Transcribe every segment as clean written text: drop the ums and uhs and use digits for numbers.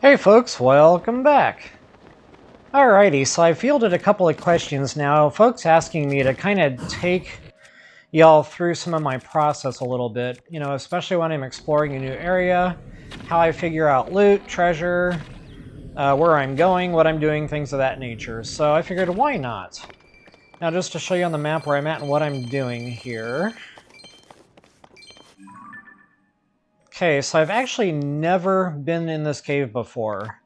Hey folks, welcome back. Alrighty, so I fielded a couple of questions now, folks asking me to kind of take y'all through some of my process a little bit, you know, especially when I'm exploring a new area, how I figure out loot, treasure, where I'm going, what I'm doing, things of that nature. So I figured, why not? Now just to show you on the map where I'm at and what I'm doing here. Okay, so I've actually never been in this cave before.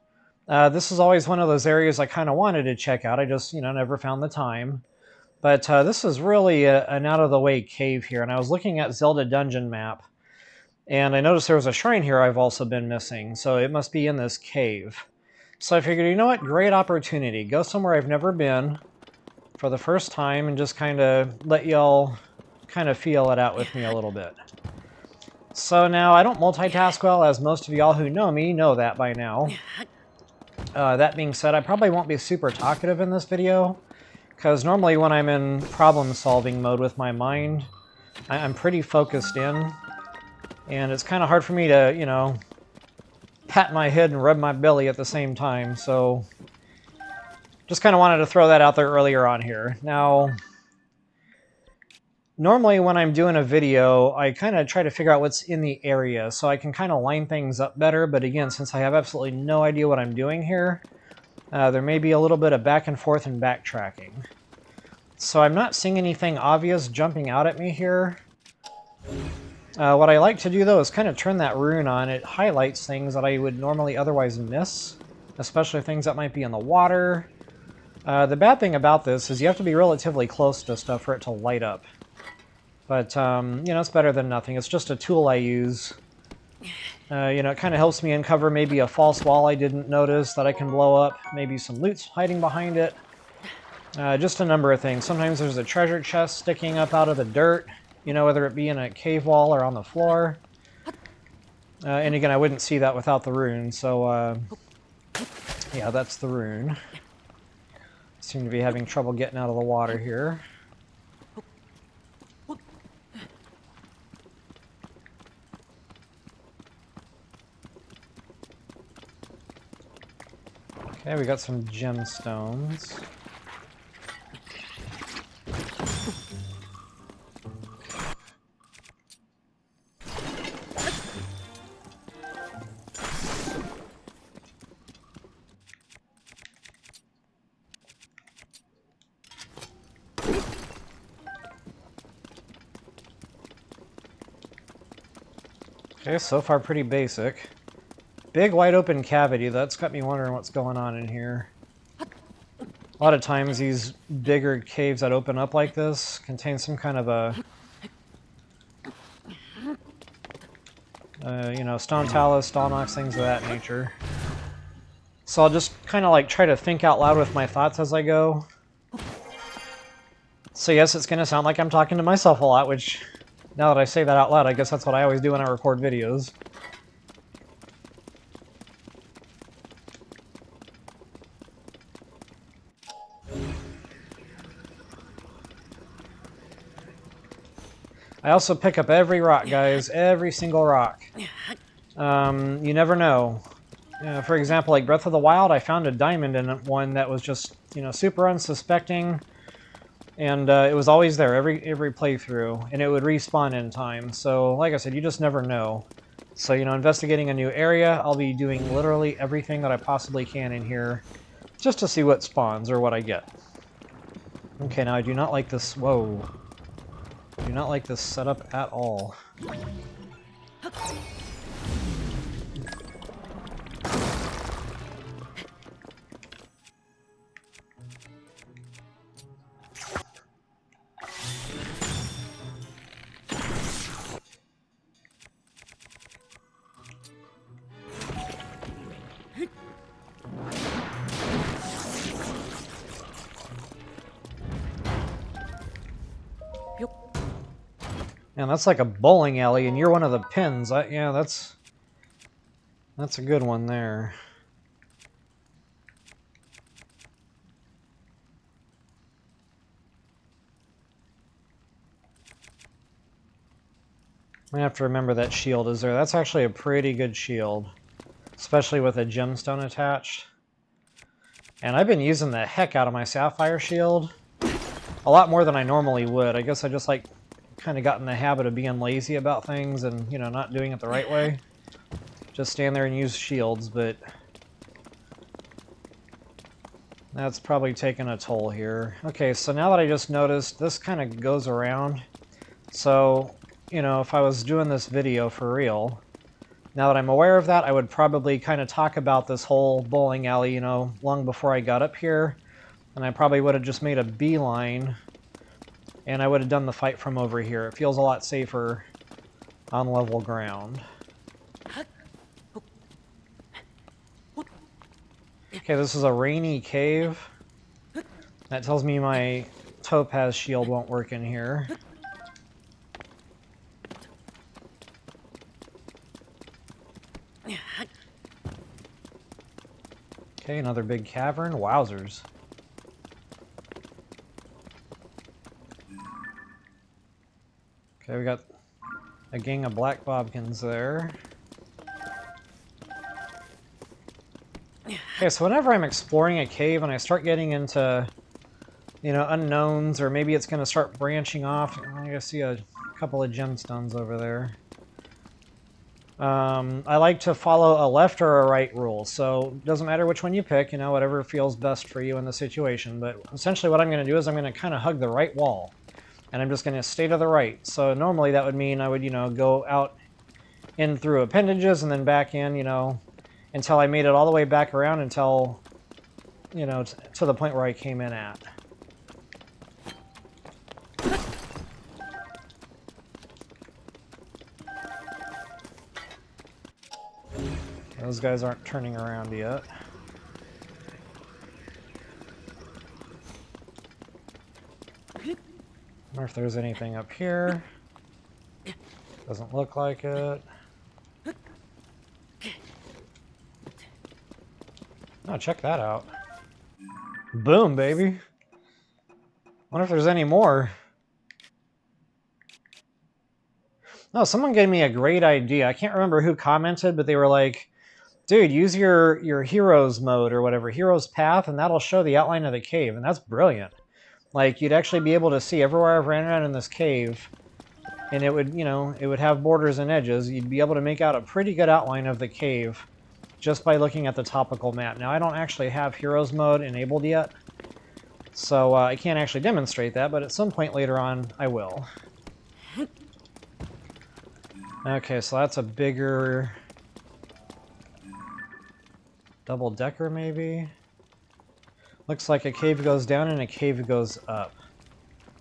This is always one of those areas I kind of wanted to check out. I just, never found the time. But this is really an out-of-the-way cave here, and I was looking at Zelda Dungeon Map, and I noticed there was a shrine here I've also been missing, so it must be in this cave. So I figured, you know what, great opportunity. Go somewhere I've never been for the first time and just kind of let y'all kind of feel it out with me a little bit. So now, I don't multitask well, as most of y'all who know me know that by now. That being said, I probably won't be super talkative in this video, because normally when I'm in problem-solving mode with my mind, I'm pretty focused in, and it's kind of hard for me to, pat my head and rub my belly at the same time, so just kind of wanted to throw that out there earlier on here. Now, normally when I'm doing a video, I kind of try to figure out what's in the area, so I can kind of line things up better, but again, since I have absolutely no idea what I'm doing here, there may be a little bit of back and forth and backtracking. So I'm not seeing anything obvious jumping out at me here. What I like to do, though, is kind of turn that rune on. It highlights things that I would normally otherwise miss, especially things that might be in the water. The bad thing about this is you have to be relatively close to stuff for it to light up. But, it's better than nothing. It's just a tool I use. It kind of helps me uncover maybe a false wall I didn't notice that I can blow up. Maybe some loot's hiding behind it. Just a number of things. Sometimes there's a treasure chest sticking up out of the dirt, whether it be in a cave wall or on the floor. And again, I wouldn't see that without the rune, so yeah, that's the rune. Seem to be having trouble getting out of the water here. Okay, we got some gemstones. Okay, so far pretty basic. Big wide open cavity, that's got me wondering what's going on in here. A lot of times these bigger caves that open up like this contain some kind of a stone talus, stalnox, things of that nature. So I'll just kind of like try to think out loud with my thoughts as I go. So yes, it's going to sound like I'm talking to myself a lot, which now that I say that out loud, I guess that's what I always do when I record videos. I also pick up every rock, guys. Every single rock. You never know. For example, like Breath of the Wild, I found a diamond in one that was just, super unsuspecting. And it was always there, every playthrough. And it would respawn in time. So, like I said, you just never know. So, investigating a new area, I'll be doing literally everything that I possibly can in here. Just to see what spawns, or what I get. Okay, now I do not like this... Whoa. Do not like this setup at all. Man, that's like a bowling alley, and you're one of the pins. Yeah, that's a good one there. I have to remember that shield is there. That's actually a pretty good shield, especially with a gemstone attached. And I've been using the heck out of my sapphire shield. A lot more than I normally would. I guess I just like kind of got in the habit of being lazy about things and, you know, not doing it the right way. Just stand there and use shields, but that's probably taking a toll here. Okay, so now that I just noticed, this kind of goes around. So, you know, if I was doing this video for real, now that I'm aware of that, I would probably kind of talk about this whole bowling alley, you know, long before I got up here. And I probably would have just made a beeline, and I would have done the fight from over here. It feels a lot safer on level ground. Okay, this is a rainy cave. That tells me my topaz shield won't work in here. Okay, another big cavern. Wowzers. Okay, we got a gang of black bobkins there. Okay, so whenever I'm exploring a cave and I start getting into, you know, unknowns, or maybe it's going to start branching off. I see a couple of gemstones over there. I like to follow a left or a right rule, so it doesn't matter which one you pick, you know, whatever feels best for you in the situation. But essentially what I'm going to do is I'm going to kind of hug the right wall, and I'm just going to stay to the right. So normally that would mean I would, you know, go out in through appendages and then back in, you know, until I made it all the way back around until, you know, to the point where I came in at. Those guys aren't turning around yet. I wonder if there's anything up here. Doesn't look like it. Oh, check that out. Boom, baby. Wonder if there's any more. No, someone gave me a great idea. I can't remember who commented, but they were like, dude, use your heroes mode or whatever, heroes path, and that'll show the outline of the cave. And that's brilliant. Like, you'd actually be able to see everywhere I've ran around in this cave, and it would, you know, it would have borders and edges. You'd be able to make out a pretty good outline of the cave just by looking at the topical map. Now, I don't actually have heroes mode enabled yet, so I can't actually demonstrate that, but at some point later on, I will. Okay, so that's a bigger double-decker, maybe? Looks like a cave goes down and a cave goes up.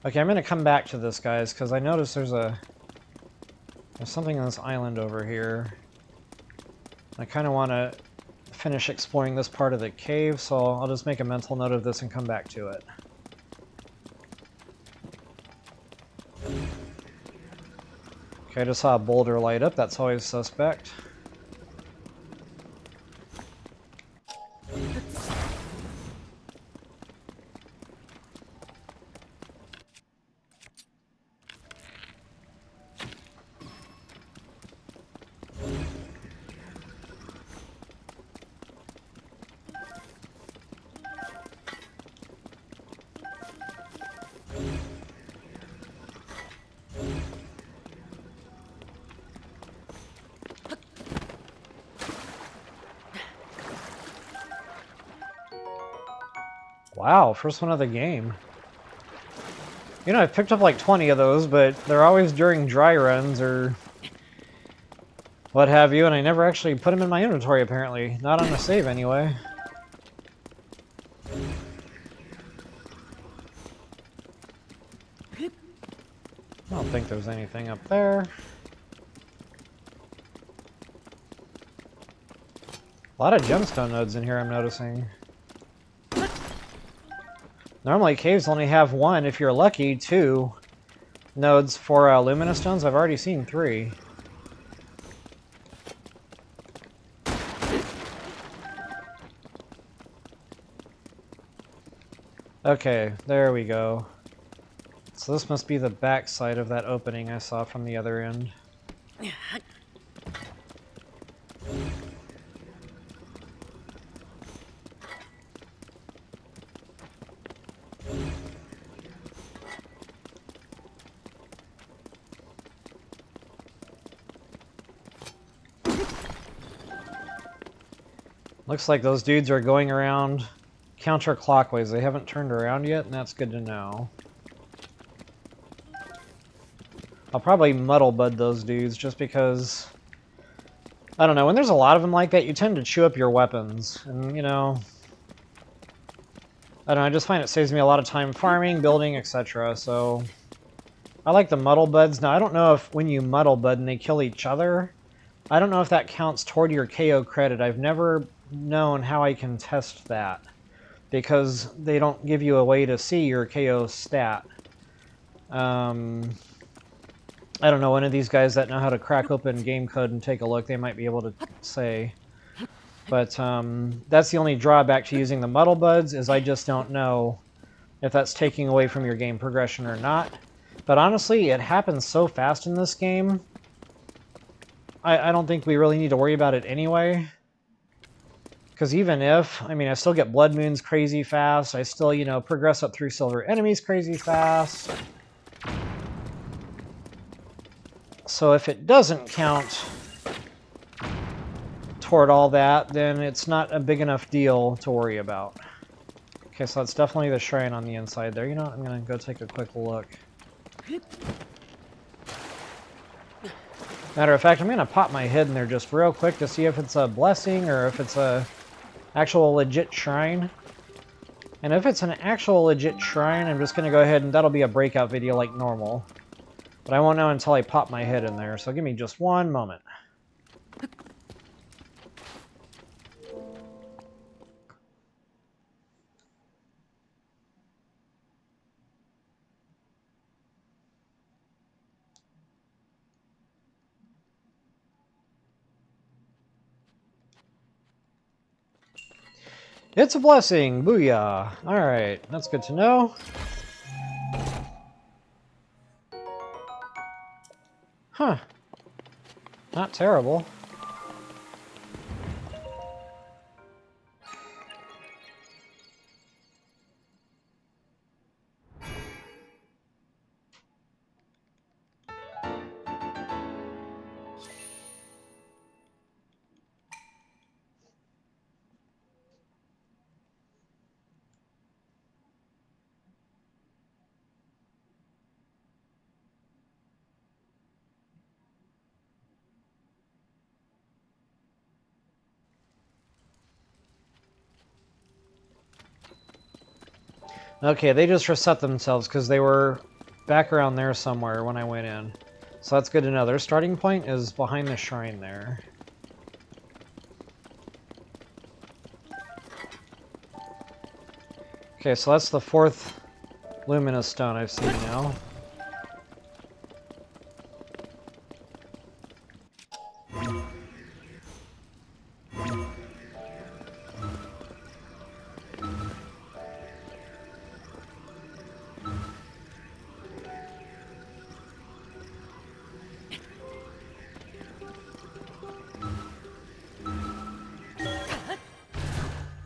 Okay, I'm going to come back to this, guys, because I noticed there's something on this island over here. I kind of want to finish exploring this part of the cave, so I'll just make a mental note of this and come back to it. Okay, I just saw a boulder light up. That's always suspect. Wow, first one of the game. You know, I've picked up like 20 of those, but they're always during dry runs or what have you, and I never actually put them in my inventory, apparently. Not on a save, anyway. I don't think there's anything up there. A lot of gemstone nodes in here, I'm noticing. Normally, caves only have one, if you're lucky, 2 nodes for luminous stones. I've already seen 3. Okay, there we go. So this must be the back side of that opening I saw from the other end. Looks like those dudes are going around counterclockwise. They haven't turned around yet, and that's good to know. I'll probably muddle bud those dudes just because, I don't know, when there's a lot of them like that, you tend to chew up your weapons. And, you know, I don't know, I just find it saves me a lot of time farming, building, etc. So I like the muddle buds. Now, I don't know if when you muddle bud and they kill each other, I don't know if that counts toward your KO credit. I've never known how I can test that because they don't give you a way to see your KO stat. I don't know, one of these guys that know how to crack open game code and take a look, they might be able to say. But that's the only drawback to using the muddle buds, is I just don't know if that's taking away from your game progression or not. But honestly, it happens so fast in this game, I don't think we really need to worry about it anyway. Because even if, I mean, I still get blood moons crazy fast, I still, you know, progress up through silver enemies crazy fast. So if it doesn't count toward all that, then it's not a big enough deal to worry about. Okay, so that's definitely the shrine on the inside there. You know what? I'm going to go take a quick look. Matter of fact, I'm going to pop my head in there just real quick to see if it's a blessing or if it's a actual legit shrine. And if it's an actual legit shrine, I'm just going to go ahead and that'll be a breakout video like normal. But I won't know until I pop my head in there, so give me just one moment. It's a blessing! Booyah! Alright, that's good to know. Huh. Not terrible. Okay, they just reset themselves because they were back around there somewhere when I went in. So that's good to know. Their starting point is behind the shrine there. Okay, so that's the 4th Luminous stone I've seen now.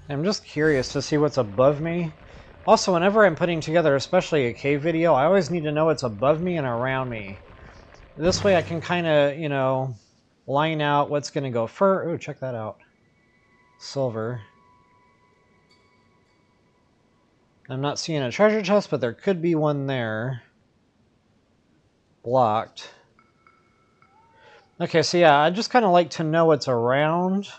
I'm just curious to see what's above me. Also, whenever I'm putting together, especially a cave video, I always need to know what's above me and around me. This way I can kind of, you know, line out what's going to go first. Ooh, check that out. Silver. I'm not seeing a treasure chest, but there could be one there. Blocked. Okay, so yeah, I just kind of like to know what's around,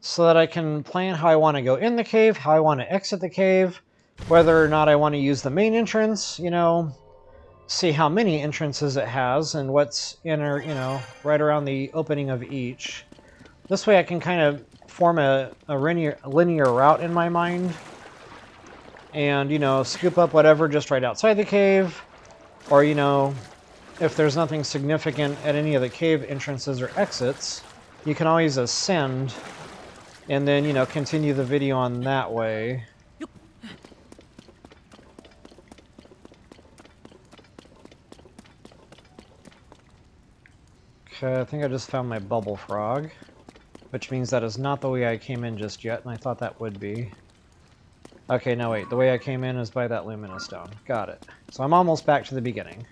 so that I can plan how I want to go in the cave, how I want to exit the cave, whether or not I want to use the main entrance, you know, see how many entrances it has and what's in or, you know, right around the opening of each. This way I can kind of form a linear route in my mind and, you know, scoop up whatever just right outside the cave, or, you know, if there's nothing significant at any of the cave entrances or exits, you can always ascend and then, you know, continue the video on that way. Okay, I think I just found my bubble frog, which means that is not the way I came in just yet, and I thought that would be. Okay, no wait, the way I came in is by that Luminous stone. Got it. So I'm almost back to the beginning.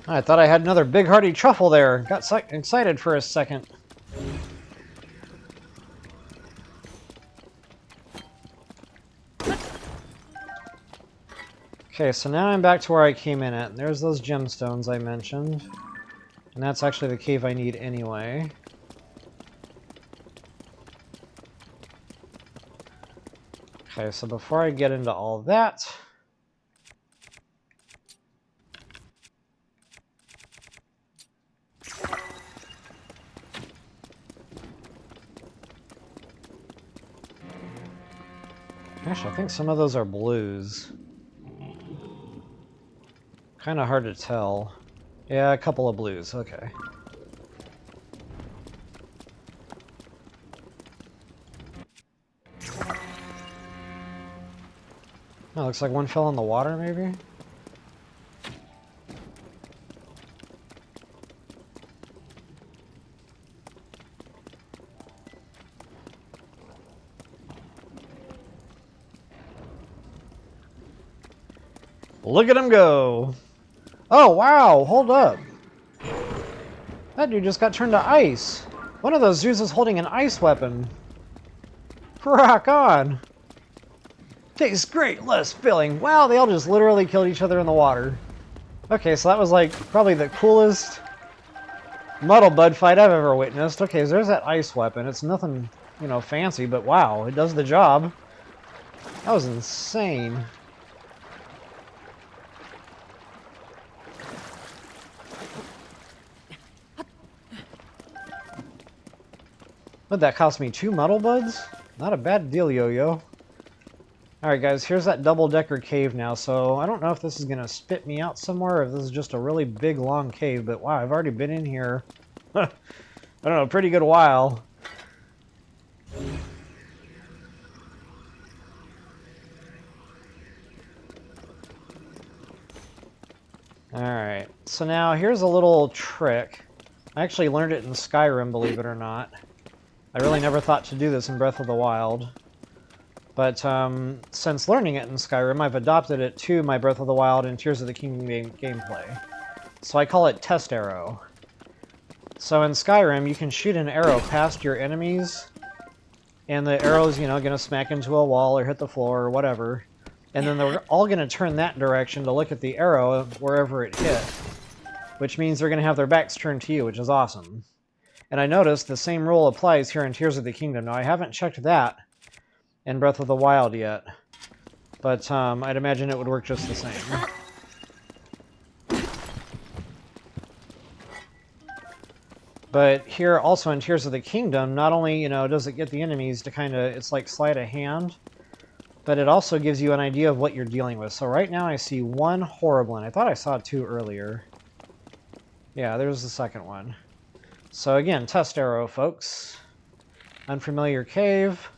I thought I had another big hearty truffle there. Got excited for a second. Okay, so now I'm back to where I came in at. There's those gemstones I mentioned. And that's actually the cave I need anyway. Okay, so before I get into all that... Gosh, I think some of those are blues. Kind of hard to tell. Yeah, a couple of blues, okay. Oh, looks like one fell in the water, maybe? Look at him go! Oh, wow! Hold up! That dude just got turned to ice! One of those dudes is holding an ice weapon! Rock on! Tastes great, less filling! Wow, they all just literally killed each other in the water. Okay, so that was like probably the coolest muddle bud fight I've ever witnessed. Okay, so there's that ice weapon. It's nothing, you know, fancy, but wow, it does the job. That was insane. What'd that cost me? 2 muddle buds? Not a bad deal, yo-yo. Alright guys, here's that double-decker cave now, so I don't know if this is going to spit me out somewhere or if this is just a really big, long cave, but wow, I've already been in here, I don't know, a pretty good while. Alright, so now here's a little trick. I actually learned it in Skyrim, believe it or not. I really never thought to do this in Breath of the Wild. But since learning it in Skyrim, I've adopted it to my Breath of the Wild and Tears of the Kingdom gameplay. So I call it Test Arrow. So in Skyrim, you can shoot an arrow past your enemies, and the arrow's, you know, going to smack into a wall or hit the floor or whatever. And then they're all going to turn that direction to look at the arrow wherever it hit. Which means they're going to have their backs turned to you, which is awesome. And I noticed the same rule applies here in Tears of the Kingdom. Now, I haven't checked that in Breath of the Wild yet, but I'd imagine it would work just the same. But here, also in Tears of the Kingdom, not only, you know, does it get the enemies to kind of, it's like sleight of hand, but it also gives you an idea of what you're dealing with. So right now I see 1 Horriblin. I thought I saw 2 earlier. Yeah, there's the second one. So again, Test Arrow, folks. Unfamiliar cave.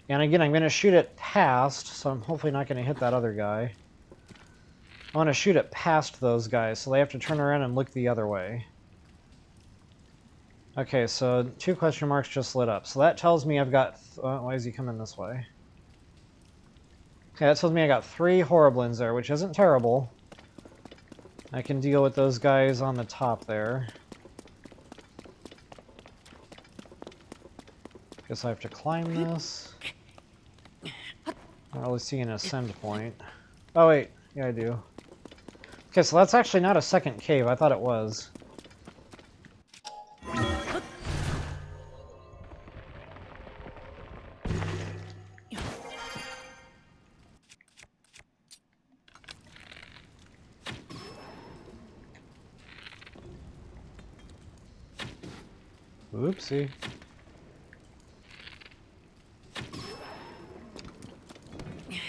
And again, I'm going to shoot it past, so I'm hopefully not going to hit that other guy. I want to shoot it past those guys, so they have to turn around and look the other way. Okay, so 2 question marks just lit up. So that tells me I've got... why is he coming this way? Okay, that tells me I got 3 Horriblins there, which isn't terrible. I can deal with those guys on the top there. Guess I have to climb this. I don't really see an ascend point. Oh wait, yeah I do. Okay, so that's actually not a second cave. I thought it was. Oopsie.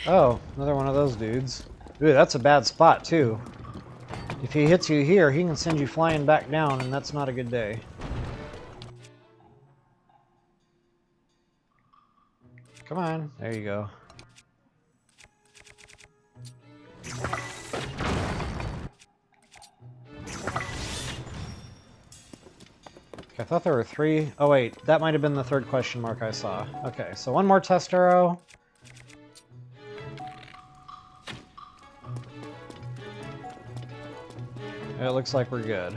Oh, another one of those dudes. Ooh, that's a bad spot too. If he hits you here, he can send you flying back down, and that's not a good day. Come on, there you go. I thought there were 3. Oh wait, that might have been the 3rd question mark I saw. Okay, so one more test arrow. It looks like we're good.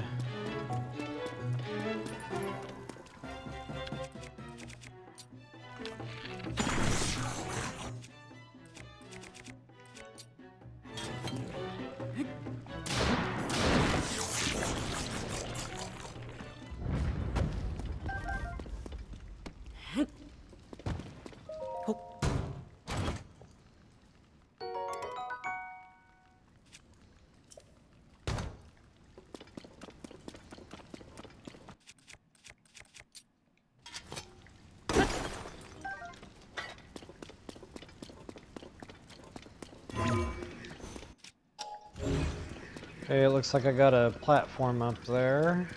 Okay, it looks like I got a platform up there.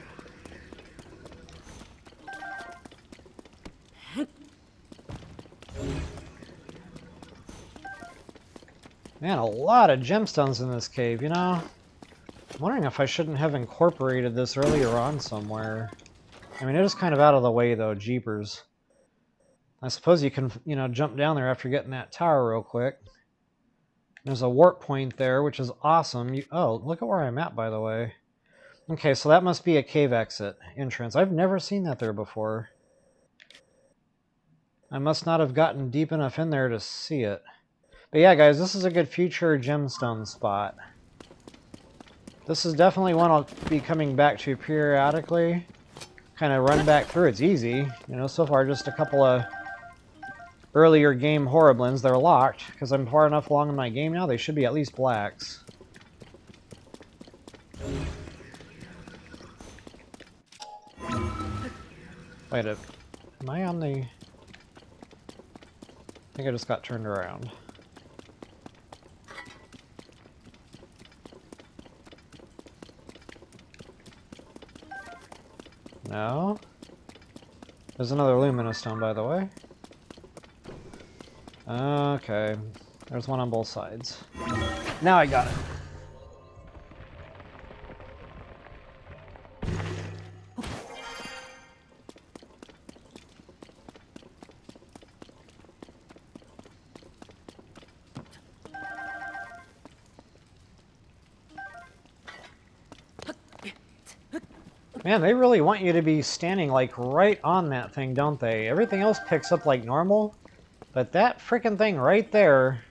Man, a lot of gemstones in this cave, you know? I'm wondering if I shouldn't have incorporated this earlier on somewhere. I mean, it is kind of out of the way, though, jeepers. I suppose you can, you know, jump down there after getting that tower real quick. There's a warp point there, which is awesome. Oh, look at where I'm at, by the way. Okay, so that must be a cave exit entrance. I've never seen that there before. I must not have gotten deep enough in there to see it. But yeah, guys, this is a good future gemstone spot. This is definitely one I'll be coming back to periodically. Kind of run back through. It's easy. You know, so far just a couple of earlier game Horriblins. They're locked because I'm far enough along in my game now. They should be at least blacks. Wait, am I on the... I think I just got turned around. No? There's another Luminous stone, by the way. Okay. There's one on both sides. Now I got it. Man, they really want you to be standing like right on that thing, don't they? Everything else picks up like normal, but that freaking thing right there...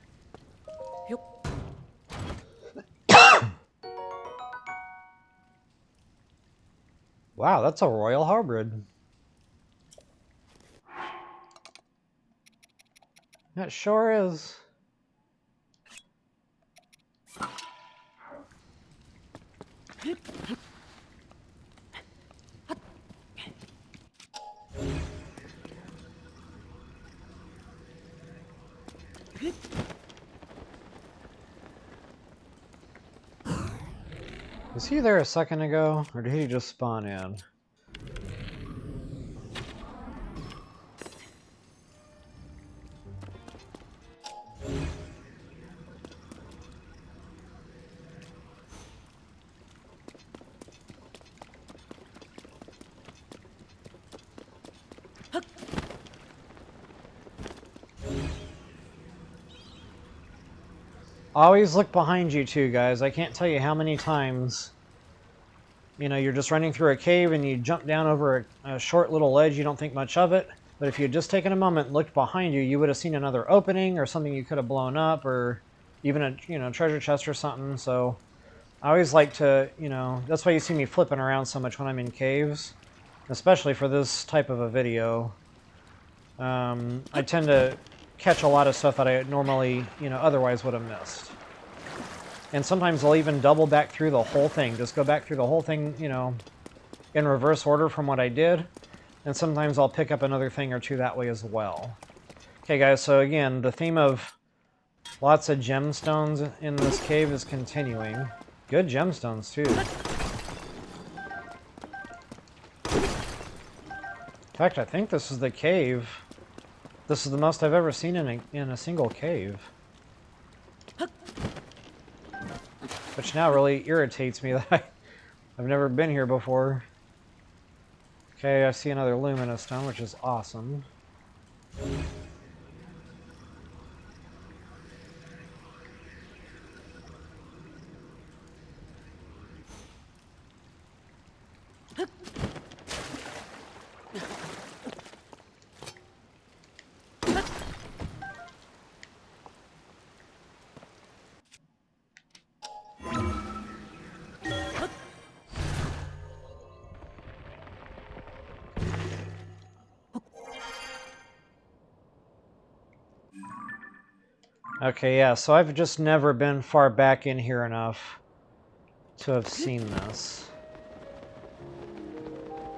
Wow, that's a royal hybrid. That sure is. Was he there a second ago, or did he just spawn in? Always look behind you too, guys. I can't tell you how many times, you know, you're just running through a cave and you jump down over a short little ledge, you don't think much of it. But if you had just taken a moment and looked behind you, you would have seen another opening or something you could have blown up, or even a, you know, treasure chest or something. So I always like to, you know, that's why you see me flipping around so much when I'm in caves, especially for this type of a video. I tend to catch a lot of stuff that I normally, you know, otherwise would have missed. And sometimes I'll even double back through the whole thing. Just go back through the whole thing, you know, in reverse order from what I did. And sometimes I'll pick up another thing or two that way as well. Okay, guys, so again, the theme of lots of gemstones in this cave is continuing. Good gemstones, too. In fact, I think this is the cave. This is the most I've ever seen in a single cave. Which now really irritates me that I've never been here before. Okay, I see another Luminous stone, which is awesome. Okay, yeah, so I've just never been far back in here enough to have seen this.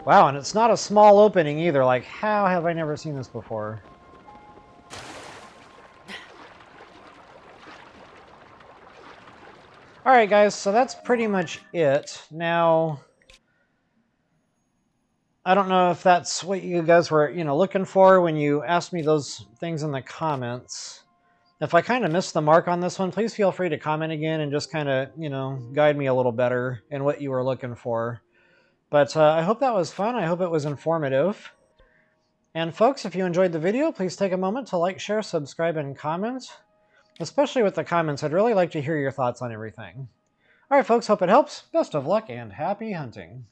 Wow, and it's not a small opening either. Like, how have I never seen this before? Alright, guys, so that's pretty much it. Now, I don't know if that's what you guys were, you know, looking for when you asked me those things in the comments. If I kind of missed the mark on this one, please feel free to comment again and just kind of, you know, guide me a little better in what you were looking for. But I hope that was fun. I hope it was informative. And folks, if you enjoyed the video, please take a moment to like, share, subscribe, and comment. Especially with the comments, I'd really like to hear your thoughts on everything. All right, folks, hope it helps. Best of luck and happy hunting.